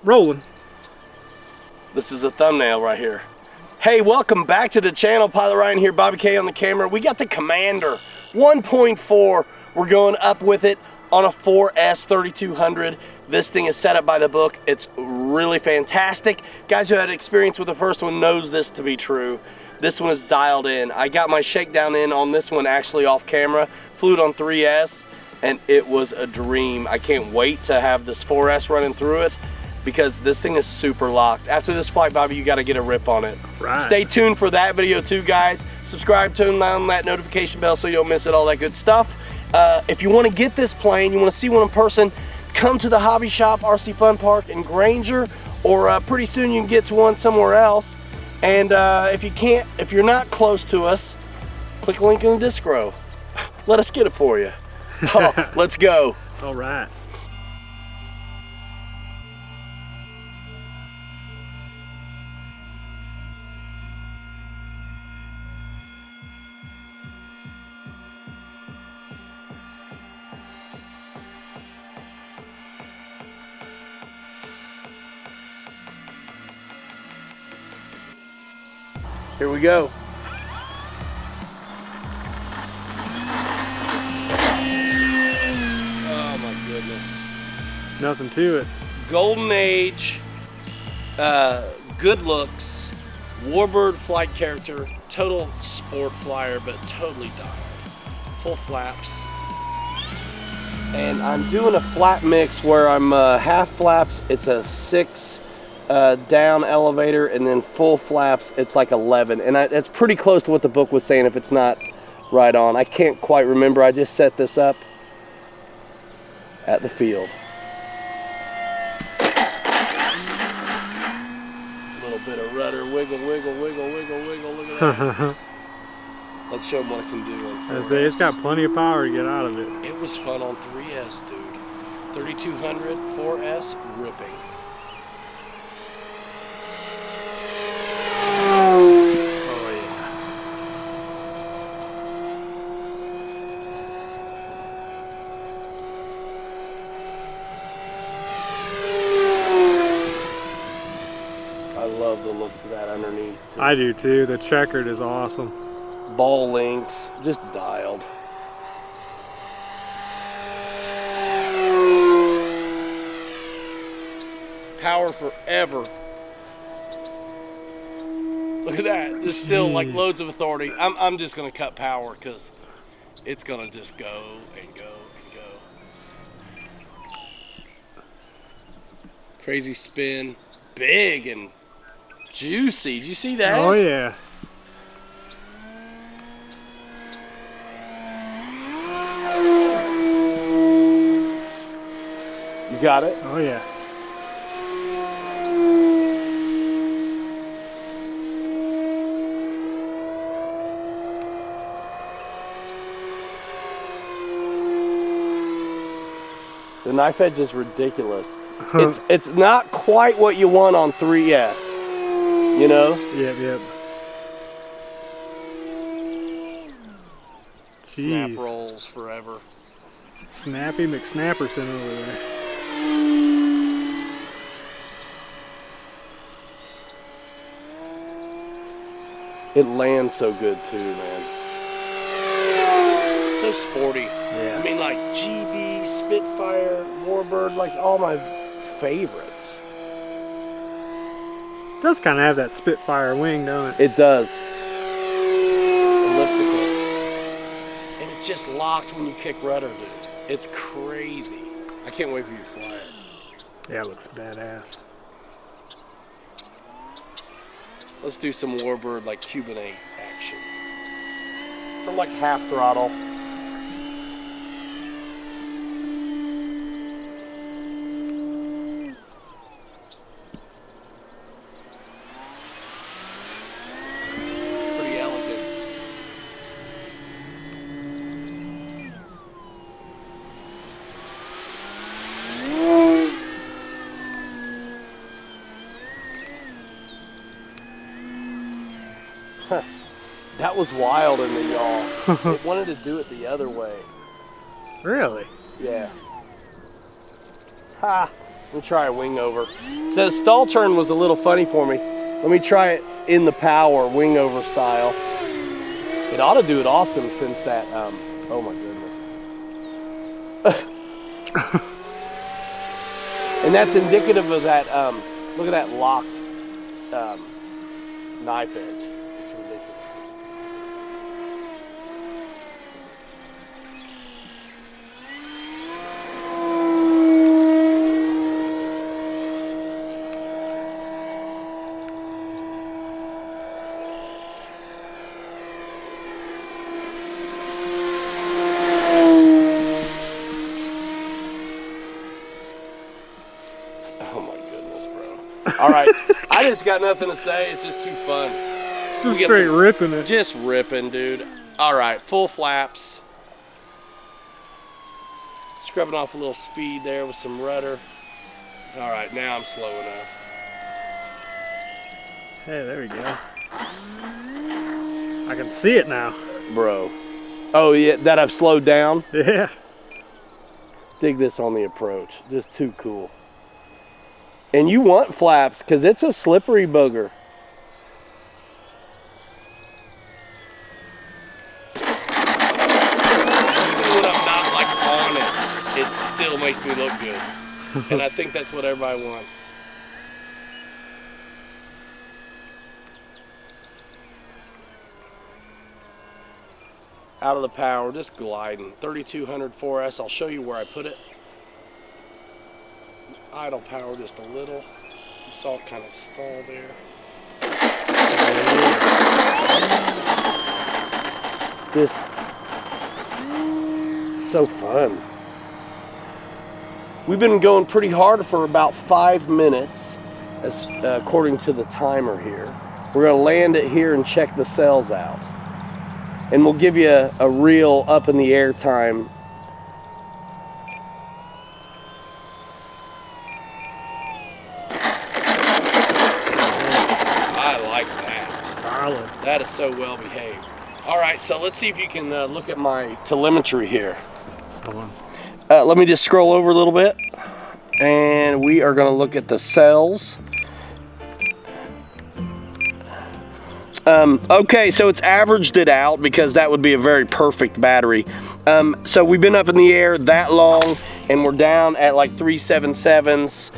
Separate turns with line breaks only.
Rolling.
This is a thumbnail right here. Hey, welcome back to the channel. Pilot Ryan here, Bobby K on the camera. We got the Commander 1.4. We're going up with it on a 4S 3200. This thing is set up by the book. It's really fantastic. Guys who had experience with the first one knows this to be true. This one is dialed in. I got my shakedown in on this one actually off camera. Flew it on 3S and it was a dream. I can't wait to have this 4S running through it, because this thing is super locked. After this flight, Bobby, you gotta get a rip on it.
Right.
Stay tuned for that video too, guys. Subscribe, turn on that notification bell so you don't miss it, all that good stuff. If you wanna get this plane, you wanna see one in person, come to the Hobby Shop RC Fun Park in Granger, or pretty soon you can get to one somewhere else. And if you're not close to us, click a link in the Discro. Let us get it for you. Oh, let's go.
All right.
Here we go. Oh my goodness.
Nothing to it.
Golden age, good looks, warbird flight character, total sport flyer, but totally dialed. Full flaps. And I'm doing a flap mix where I'm half flaps, it's a 6 down elevator, and then full flaps it's like 11, and it's pretty close to what the book was saying if it's not right on. I can't quite remember. I just set this up at the field. A little bit of rudder, wiggle, wiggle, wiggle, wiggle, wiggle. Look at that. Let's show them what I can do on 4S.
It's got plenty of power to get out of it.
It was fun on 3S, dude. 3200, 4S, ripping. I love the looks of that underneath too.
I do too. The checkered is awesome.
Ball links, just dialed. Power forever. Look at that. There's still like loads of authority. I'm just gonna cut power because it's gonna just go and go and go. Crazy spin, big and juicy. Did you see that?
Oh yeah.
You got it?
Oh yeah.
The knife edge is ridiculous. It's not quite what you want on 3S, you know?
Yep.
Snap
Jeez.
rolls forever.
Snappy McSnapperson over there.
It lands so good too, man. So sporty.
Yeah.
I mean, like GB, Spitfire, Warbird, like all my favorites.
It does kind of have that Spitfire wing, don't it?
It does. Elliptical. And it's just locked when you kick rudder, dude. It's crazy. I can't wait for you to fly it.
Yeah, it looks badass.
Let's do some Warbird like Cubanate action. From like half throttle. It's pretty elegant. That was wild in the yaw. It wanted to do it the other way.
Really?
Yeah. Ha! Let me try a wing over. So the stall turn was a little funny for me. Let me try it in the power, wing over style. It ought to do it awesome since that, oh my goodness. And that's indicative of that, look at that locked knife edge. It's ridiculous. Oh my goodness, bro. All right, I just got nothing to say. It's just too fun.
Just straight ripping it.
Just ripping, dude. All right, full flaps. Scrubbing off a little speed there with some rudder. All right, now I'm slow enough.
Hey, there we go. I can see it now.
Bro. Oh, yeah, that I've slowed down?
Yeah.
Dig this on the approach. Just too cool. And you want flaps because it's a slippery booger. Even when I'm not like on it, it still makes me look good. And I think that's what everybody wants. Out of the power, just gliding. 3200 4S, I'll show you where I put it. Idle power just a little. You saw it kind of stall there. Just so fun. We've been going pretty hard for about 5 minutes, according to the timer here. We're gonna land it here and check the cells out. And we'll give you a real up in the air time. I like that.
Solid.
That is so well behaved. All right, so let's see if you can look at my telemetry here.
Hold on.
Let me just scroll over a little bit. And we are gonna look at the cells. Okay, so it's averaged it out because that would be a very perfect battery. So we've been up in the air that long and we're down at like 377s